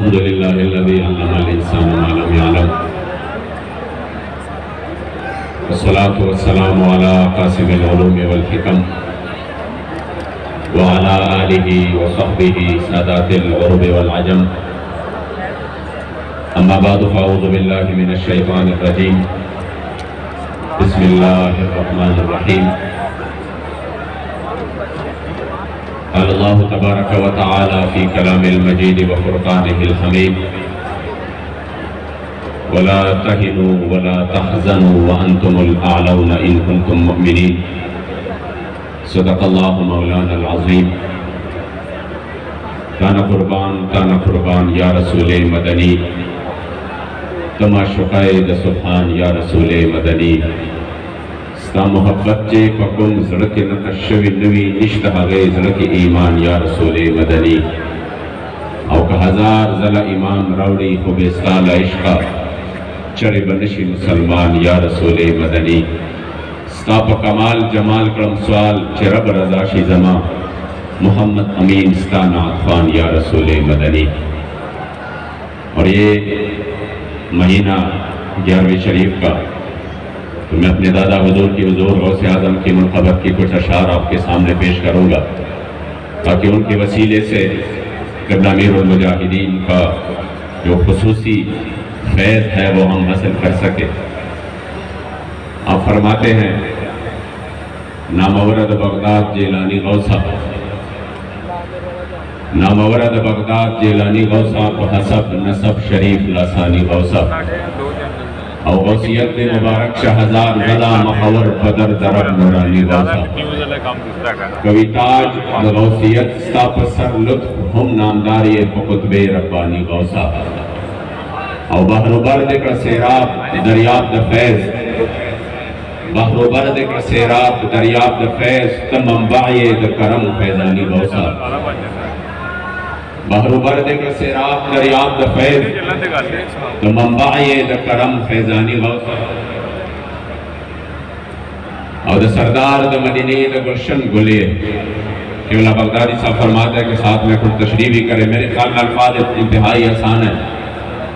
الحمد لله الذي علم الإنسان ما لم يعلم والصلاة والسلام على قاسم العلوم والحكم وعلى آله وصحبه سادات العرب والعجم أما بعد فأعوذ بالله من الشيطان الرجيم بسم الله الرحمن الرحيم قال الله تبارك وتعالى في كلام المجيد وفرقانه الحميد ولا تهنوا ولا تحزنوا وأنتم الأعلون إن كنتم مؤمنين صدق الله مولانا العظيم تانا قربان یا رسول مدنی تما شقائد سبحان یا رسول مدنی ستا محبت جے پکم زڑک نقشوی نوی نشتہ غی زڑک ایمان یا رسول مدنی او کہ ہزار زل ایمان روڑی خوبستال عشقہ چرے بنشی مسلمان یا رسول مدنی ستا پا کمال جمال کرم سوال چے رب رضا شی زمان محمد امین ستا نعطفان یا رسول مدنی. اور یہ مہینہ 11ویں شریف کا تو میں اپنے دادا حضور کی حضور غوث اعظم کی منقبت کی کچھ اشعار آپ کے سامنے پیش کروں گا تاکہ ان کے وسیلے سے قبلہ امیر المجاہدین کا جو خصوصی فیض ہے وہ ہم حاصل کر سکے. آپ فرماتے ہیں نامورد بغداد جیلانی غوثہ نامورد بغداد جیلانی غوثہ بحسب نسب شریف لاسانی غوثہ او غوثیت مبارک شہزاد غدا محور بدر درب نورانی غوثہ کوی تاج غوثیت ستا پسر لطف ہم نامداری قطب ربانی غوثہ او بحر و برد کا سیراب دریاب دا فیض بحر و برد کا سیراب دریاب دا فیض تم منبعی دا کرم فیضانی غوثہ بحر و برد کا سیراب دریاب دا فیض تم منبعی دا کرم فیضانی غوثہ او دا سردار دا مدینی دا گلشن گلے کیولا بغدادی صاحب فرماتا ہے کہ ساتھ میں کچھ تشریح بھی کرے. میرے خیال میں الفاظ انتہائی آسان ہے.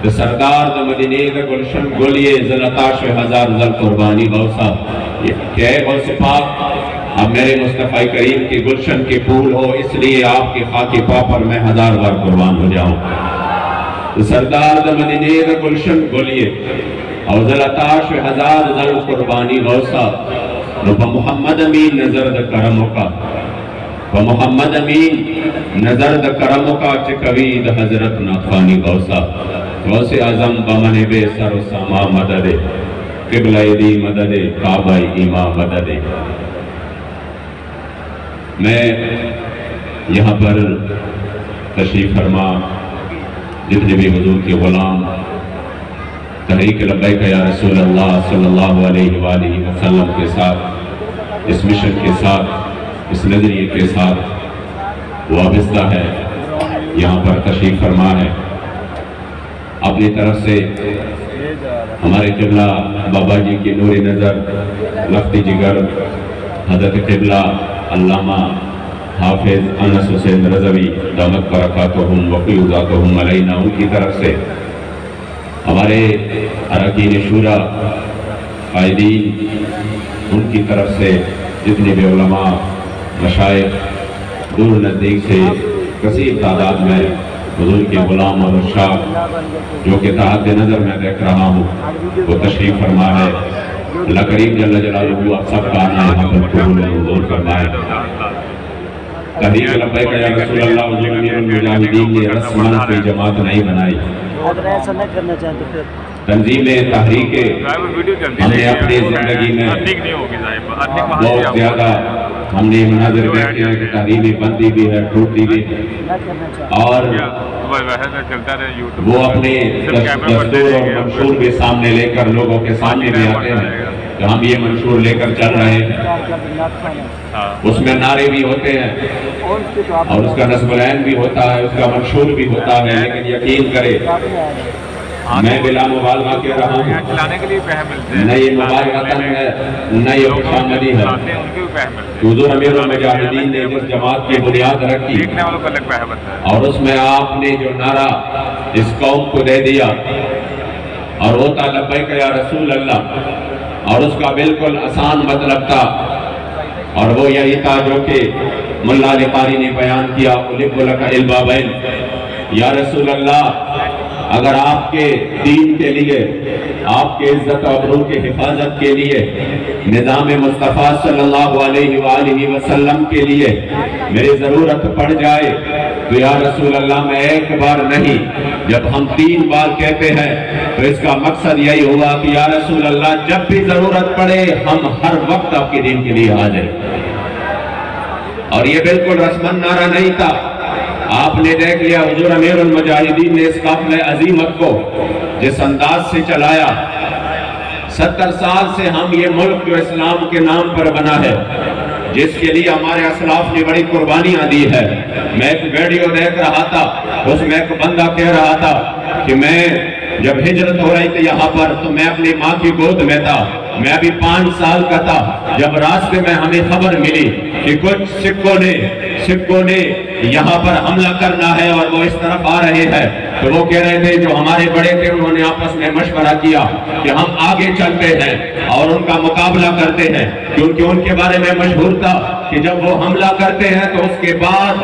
دا سردار دا مدینی دا گلشن گلیے زلطاش ہزار زل قربانی غوثہ کہ اے غوث پاک اب میرے مصطفی کریم کی گلشن کے پھول ہو اس لیے آپ کی خاکی پا پر میں 1000 بار قربان ہو جاؤں. دا سردار دا مدینی دا گلشن گلیے اور زلطاش ہزار زل قربانی غوثہ پا محمد امین نظر دا کرموں کا پا محمد امین نظر دا کرموں کا چکوی دا حضرت نعطفانی غوثہ غوث اعظم بمن بے سر و ساما مدد قبلہ دی مدد کعبہ ایما مدد. میں یہاں پر تشریف فرما جتنے بھی حضور کے غلام تحریک لبیک یا رسول اللہ صلی اللہ علیہ وآلہ وسلم کے ساتھ اس مشن کے ساتھ اس نظریے کے ساتھ وابستہ ہے یہاں پر تشریف فرما ہے. اپنی طرف سے ہمارے قبلہ بابا جی کی نور نظر لخت جگر حضرت قبلہ علامہ حافظ انس حسین رضوی دامت برکاتہم وقیوزاتہم علینا ان کی طرف سے ہمارے اراکین شورا قائدین ان کی طرف سے جتنے بھی علماء مشائخ دور نزدیک سے کثیر تعداد میں حضور کے غلام اور ارشاد جو کہ تحت نظر میں دیکھ رہا ہوں وہ تشریف فرما ہے. اللہ کریم جل جلالہ آپ سب کا آنا یہاں پر قبول حضور فرمائے. تحریک لبیک یا رسول اللہ حضور امیر المجاہدین نے رسمن کوئی جماعت نہیں بنائی. تنظیم تحریک ہم نے اپنی زندگی میں بہت زیادہ ہم نے مناظر بیٹھے ہیں کہ تحریمی بندی بھی ہے ٹوٹی بھی اور وہ اپنے دستور اور منشور بھی سامنے لے کر لوگوں کے سامنے بھی آتے ہیں کہ ہم یہ منشور لے کر چل رہے ہیں. اس میں نعرے بھی ہوتے ہیں اور اس کا نصب العین بھی ہوتا ہے اس کا منشور بھی ہوتا ہے لیکن یقین کرے میں بلا مبالغہ کہہ رہا ہوں، نہ یہ مبالغتاً ہے نہ یہ خوشامدی ہے۔ حضور امیر المجاہدین نے جس جماعت کی بنیاد رکھی اور اس میں آپ نے جو نعرہ اس قوم کو دے دیا اور وہ تھا لبیک یا رسول اللہ، اور اس کا بالکل آسان مطلب تھا، اور وہ یہی تھا جو کہ ملا علی قاری نے بیان کیا، اُلِبُّ لَكَ الْبَابَيْنِ، یا رسول اللہ اگر آپ کے دین کے لیے، آپ کے عزت و ابرو کی حفاظت کے لیے، نظام مصطفیٰ صلی اللہ علیہ وآلہ وسلم کے لیے میری ضرورت پڑ جائے تو یا رسول اللہ میں ایک بار نہیں جب ہم 3 بار کہتے ہیں تو اس کا مقصد یہی ہوا کہ یا رسول اللہ جب بھی ضرورت پڑے ہم ہر وقت آپ کے دین کے لیے آ جائیں۔ اور یہ بالکل رسمن نعرہ نہیں تھا، آپ نے دیکھ لیا حضور امیر المجاہدین نے اس قافلہ عظیمت کو جس انداز سے چلایا۔ 70 سال سے ہم یہ ملک جو اسلام کے نام پر بنا ہے، جس کے لیے ہمارے اسلاف نے بڑی قربانیاں دی ہے۔ میں ایک ویڈیو دیکھ رہا تھا، اس میں ایک بندہ کہہ رہا تھا کہ میں جب ہجرت ہو رہی تھی یہاں پر تو میں اپنی ماں کی گود میں تھا، میں ابھی 5 سال کا تھا، جب راستے میں ہمیں خبر ملی کہ کچھ سکھوں نے یہاں پر حملہ کرنا ہے اور وہ اس طرف آ رہے ہیں، تو وہ کہہ رہے تھے جو ہمارے بڑے تھے انہوں نے آپس میں مشورہ کیا کہ ہم آگے چلتے ہیں اور ان کا مقابلہ کرتے ہیں، کیونکہ ان کے بارے میں مشہور تھا کہ جب وہ حملہ کرتے ہیں تو اس کے بعد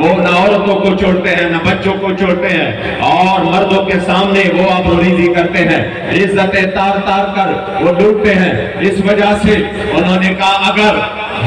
وہ نہ عورتوں کو چھوڑتے ہیں نہ بچوں کو چھوڑتے ہیں اور مردوں کے سامنے وہ آبروریزی کرتے ہیں، عزتیں تار تار کر وہ لوٹتے ہیں۔ اس وجہ سے انہوں نے کہا اگر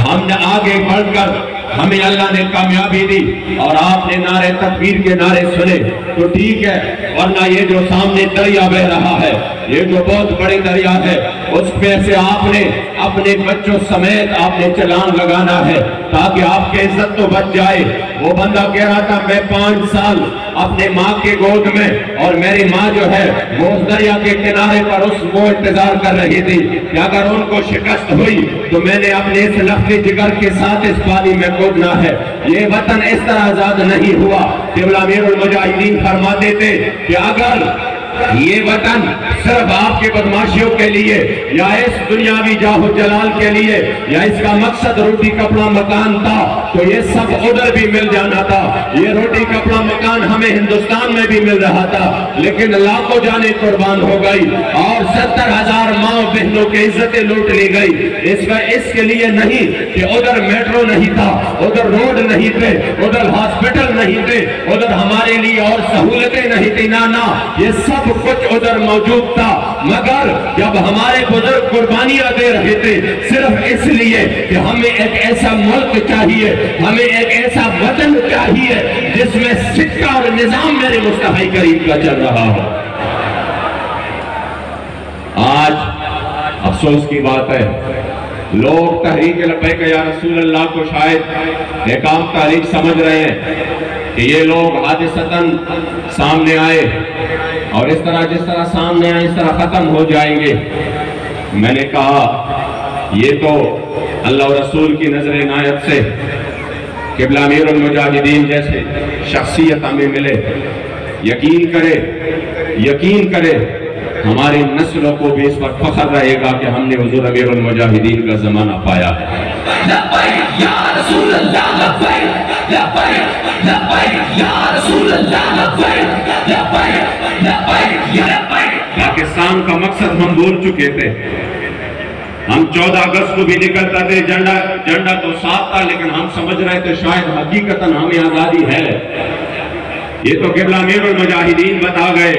ہم نے آگے بڑھ کر ہمیں اللہ نے کامیابی دی اور آپ نے نعرے تکبیر کے نعرے سنے تو ٹھیک ہے، ورنہ یہ جو سامنے دریا بہ رہا ہے، یہ جو بہت بڑی دریا ہے، اس پہ سے آپ نے اپنے بچوں سمیت آپ نے چلان لگانا ہے تاکہ آپ کے عزت تو بچ جائے۔ وہ بندہ کہہ رہا تھا میں 5 سال اپنے ماں کے گود میں اور میری ماں جو ہے وہ اس دریا کے کنارے پر وہ انتظار کر رہی تھی کہ اگر ان کو شکست ہوئی تو میں نے اپنے اس لفظ جگر کے ساتھ اس پانی میں کودنا ہے۔ یہ وطن اس طرح آزاد نہیں ہوا۔ قبلہ امیر المجاہدین فرماتے تھے کہ اگر یہ وطن صرف آپ کے بدماشیوں کے لیے یا اس دنیاوی جاہ و جلال کے لیے یا اس کا مقصد روٹی کپڑا مکان تھا تو یہ سب ادھر بھی مل جانا تھا، یہ روٹی کپڑا مکان ہمیں ہندوستان میں بھی مل رہا تھا، لیکن لاکھوں جانیں قربان ہو گئی اور 70,000 ماں بہنوں کی عزتیں لوٹ لی گئی۔ اس کے لیے نہیں کہ ادھر میٹرو نہیں تھا، ادھر روڈ نہیں تھے، ادھر ہاسپٹل نہیں تھے، ادھر ہمارے لیے اور سہولتیں نہیں تھی، نہ یہ سب کچھ ادھر موجود تھا، مگر جب ہمارے بزرگ قربانیاں دے رہے تھے صرف اس لیے کہ ہمیں ایک ایسا ملک چاہیے، ہمیں ایک ایسا وطن چاہیے جس میں سکہ اور نظام میرے مصطفی کریم کا چل رہا ہو۔ آج افسوس کی بات ہے لوگ تحریک لبیک یا رسول اللہ کو شاید ایک عام تحریک سمجھ رہے ہیں کہ یہ لوگ حادثتاً سامنے آئے اور جس طرح سامنے آئے اس طرح ختم ہو جائیں گے۔ میں نے کہا یہ تو اللہ و رسول کی نظر عنایت سے قبلہ امیر المجاہدین جیسے شخصیت ہمیں ملے، یقین کرے ہماری نسلوں کو بھی اس پر فخر رہے گا کہ ہم نے حضور امیر المجاہدین کا زمانہ پایا ہے۔ لبیک یا رسول اللہ، لبیک لبیک لبیک یا رسول اللہ، لبیک لبیک لبیک لبیک۔ پاکستان کا مقصد ہم بھول چکے تھے، ہم 14 اگست کو بھی نکلتا تھے، جھنڈا تو ساتھ تھا لیکن ہم سمجھ رہے تھے شاید حقیقتاً ہمیں آزادی ہے۔ یہ تو قبلہ امیر المجاہدین بتا گئے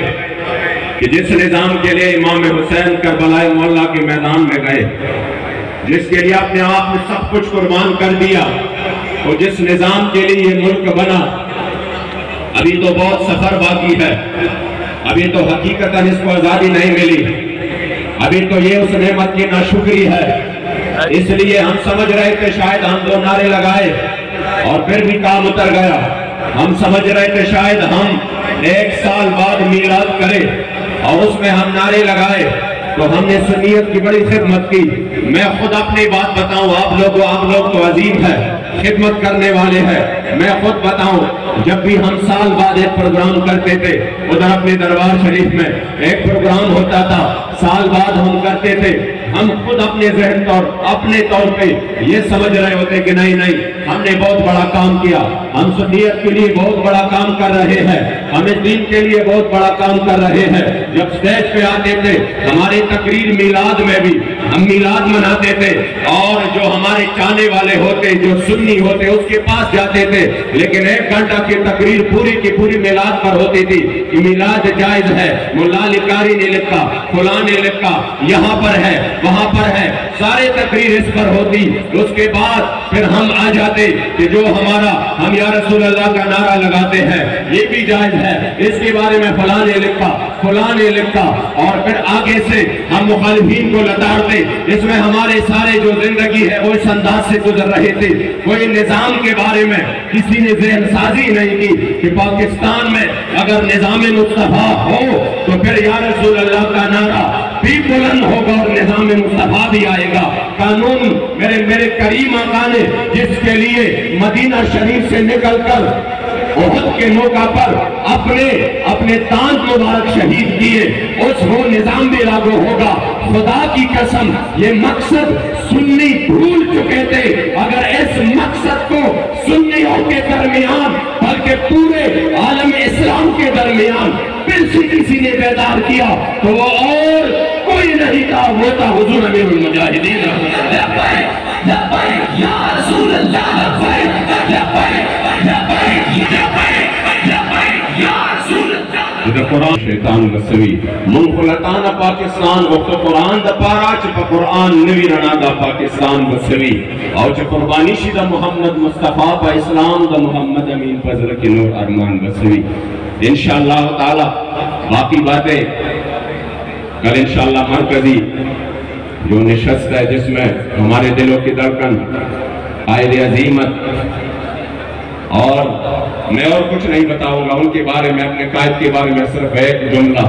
کہ جس نظام کے لیے امام حسین کربلا مولا کے میدان میں گئے، جس کے لیے اپنے آپ نے سب کچھ قربان کر دیا، تو جس نظام کے لیے یہ ملک بنا، ابھی تو بہت سفر باقی ہے، ابھی تو حقیقتاً اس کو آزادی نہیں ملی، ابھی تو یہ اس نعمت کی ناشکری ہے۔ اس لیے ہم سمجھ رہے تھے شاید ہم 2 نعرے لگائے اور پھر بھی کام اتر گیا، ہم سمجھ رہے تھے شاید ہم 1 سال بعد میلاد کرے اور اس میں ہم نعرے لگائے تو ہم نے سنیت کی بڑی خدمت کی۔ میں خود اپنی بات بتاؤں، آپ لوگ تو عظیم ہے، خدمت کرنے والے ہیں، میں خود بتاؤں جب بھی ہم سال بعد ایک پروگرام کرتے تھے ادھر اپنے دربار شریف میں ایک پروگرام ہوتا تھا، سال بعد ہم کرتے تھے، ہم خود اپنے ذہن طور اپنے طور پہ یہ سمجھ رہے ہوتے کہ نہیں ہم نے بہت بڑا کام کیا، ہم سنیت کے لیے بہت بڑا کام کر رہے ہیں، ہمیں دین کے لیے بہت بڑا کام کر رہے ہیں۔ جب سٹیج پہ آتے تھے ہماری تقریر میلاد میں بھی ہم میلاد مناتے تھے، اور جو ہمارے چاہنے والے ہوتے جو سنی ہوتے اس کے پاس جاتے تھے، لیکن 1 گھنٹہ کی تقریر پوری کی پوری میلاد پر ہوتی تھی کہ میلاد جائز ہے، ملا لکاری نے لکھا، فلاں نے لکھا، یہاں پر ہے وہاں پر ہے، سارے تقریر اس پر ہوتی۔ اس کے بعد پھر ہم آ جاتے کہ جو ہمارا ہم یا رسول اللہ کا نعرہ لگاتے ہیں یہ بھی جائز ہے، اس کے بارے میں فلاں نے لکھا فلاں نے لکھا، اور پھر آگے سے ہم مخالفین کو لتاڑتے۔ اس میں ہمارے سارے جو زندگی ہے وہ اس انداز سے گزر رہے تھے، کوئی نظام کے بارے میں کسی نے ذہن سازی نہیں کی کہ پاکستان میں اگر نظام مصطفیٰ ہو تو پھر یا رسول اللہ کا نعرہ بھی بلند ہوگا اور نظام مصطفیٰ بھی آئے گا۔ قانون میرے کریم آقا نے جس کے لیے مدینہ شریف سے نکل کر احد کے موقع پر اپنے دانت مبارک شہید کیے، اس وہ نظام بھی لاگو ہوگا۔ خدا کی قسم یہ مقصد سنی بھول چکے تھے، اگر اس مقصد کو سنیوں کے درمیان بلکہ پورے عالم اسلام کے درمیان پھر سے کسی نے بیدار کیا تو وہ اور کوئی نہیں تھا، وہ تھا حضور امیر المجاہدین۔ لبیک لبیک یا رسول اللہ، لبیک لبیک لبیک لبیک یا رسول اللہ۔ جدہ قرآن شیطان بسوی منخلطان پاکستان وقت قرآن دا پارا چپا قرآن نوی رنا دا پاکستان بسوی اور چپا قربانی شدہ محمد مصطفیٰ پا اسلام دا محمد امین فضل کی نور ارمان بسوی۔ انشاءاللہ تعالی باقی باتیں کل انشاءاللہ مرکزی جو نشست ہے جس میں ہمارے دلوں کی دھڑکن قائد عظیمت، اور میں اور کچھ نہیں بتاؤں گا ان کے بارے میں، اپنے قائد کے بارے میں صرف ایک جملہ،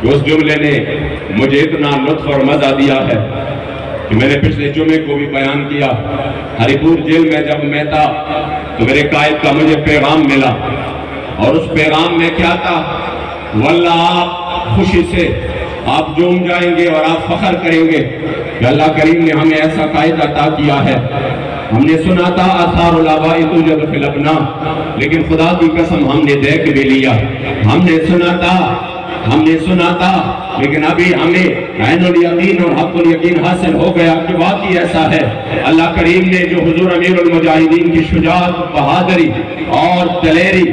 اس جملے نے مجھے اتنا لطف اور مزہ دیا ہے کہ میں نے پچھلے جمعے کو بھی بیان کیا۔ ہری پور جیل میں جب میں تھا تو میرے قائد کا مجھے پیغام ملا، اور اس پیغام میں کیا تھا؟ واللہ آپ خوشی سے آپ جوم جائیں گے اور آپ فخر کریں گے کہ اللہ کریم نے ہمیں ایسا قائد عطا کیا ہے۔ ہم نے سنا تھا آثار الآباء توجد فی الابناء، لیکن خدا کی قسم ہم نے دیکھ بھی لیا۔ ہم نے سنا تھا لیکن ابھی ہمیں عین الیقین اور حق الیقین حاصل ہو گیا کہ واقعی ایسا ہے۔ اللہ کریم نے جو حضور امیر المجاہدین کی شجاعت، بہادری اور دلیری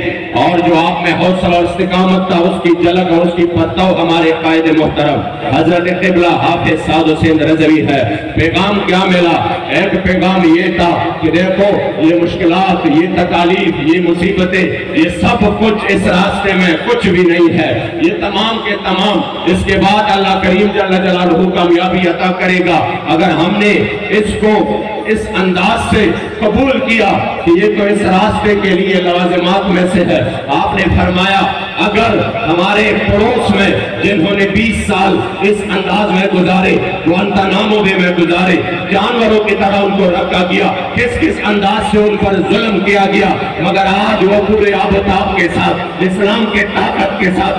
اور جو آپ میں حوصلہ اور استقامت تھا اس کی جھلک اور اس کی پتہ ہمارے قائد محترم حضرت قبلہ حافظ سعد حسین رضوی ہے۔ پیغام کیا ملا؟ ایک پیغام یہ تھا کہ دیکھو یہ مشکلات، یہ تکالیف، یہ مصیبتیں، یہ سب کچھ اس راستے میں کچھ بھی نہیں ہے، یہ تمام کے تمام اس کے بعد اللہ کریم جل جلالہ کامیابی عطا کرے گا اگر ہم نے اس کو اس انداز سے قبول کیا کہ یہ تو اس راستے کے لیے لوازمات میں سے ہے۔ آپ نے فرمایا اگر ہمارے پڑوس میں جنہوں نے 20 سال اس انداز میں گزارے، گوانتانامو بے میں گزارے، جانوروں کی طرح ان کو رکھا گیا، کس انداز سے ان پر ظلم کیا گیا، مگر آج وہ پورے آب و تاب کے ساتھ اسلام کے طاقت کے ساتھ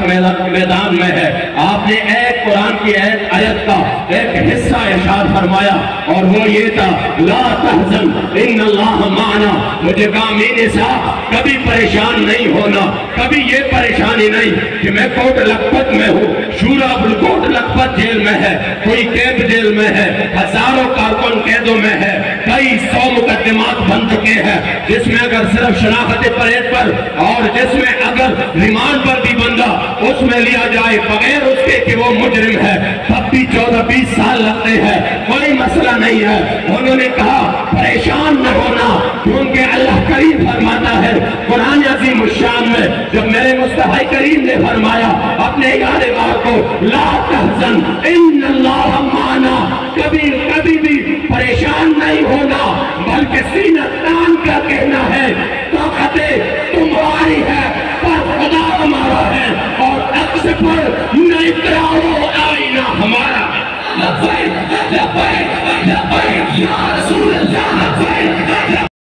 میدان میں ہے۔ آپ نے ایک قرآن کی آیت کا ایک حصہ ارشاد فرمایا اور وہ یہ تھا لا تحزن ان اللہ معنا۔ مجھے کہا امین صاحب کبھی پریشان نہیں ہونا، کبھی یہ پریشانی نہیں کہ میں کوٹ لکھپت میں ہوں، شورا کوٹ لکھپت جیل میں ہے، کوئی کیمپ جیل میں ہے، ہزاروں کارکن قیدوں میں ہے، کئی 100 مقدمات بن چکے ہیں جس میں اگر صرف شناخت پریت پر اور جس میں اگر ریمانڈ پر بھی بندہ اس میں لیا جائے بغیر اس کے کہ وہ مجرم ہے تب بھی 14-20 سال لگتے ہیں، کوئی مسئلہ نہیں ہے۔ انہوں نے کہا پریشان نہ ہونا کیونکہ اللہ کریم فرماتا ہے قرآن عظیم الشان میں جب میرے مصطفی کریم نے فرمایا اپنے یار بار کو لا تحزن ان اللہ معنا، کبھی بھی پریشان نہیں ہونا بلکہ سینہ تان کا کہنا ہے طاقتیں تمہاری ہے پر خدا ہمارا ہے اور عکس پر نہ اتراؤ آئینہ ہمارا۔ لبیک لبیک لبیک یا رسول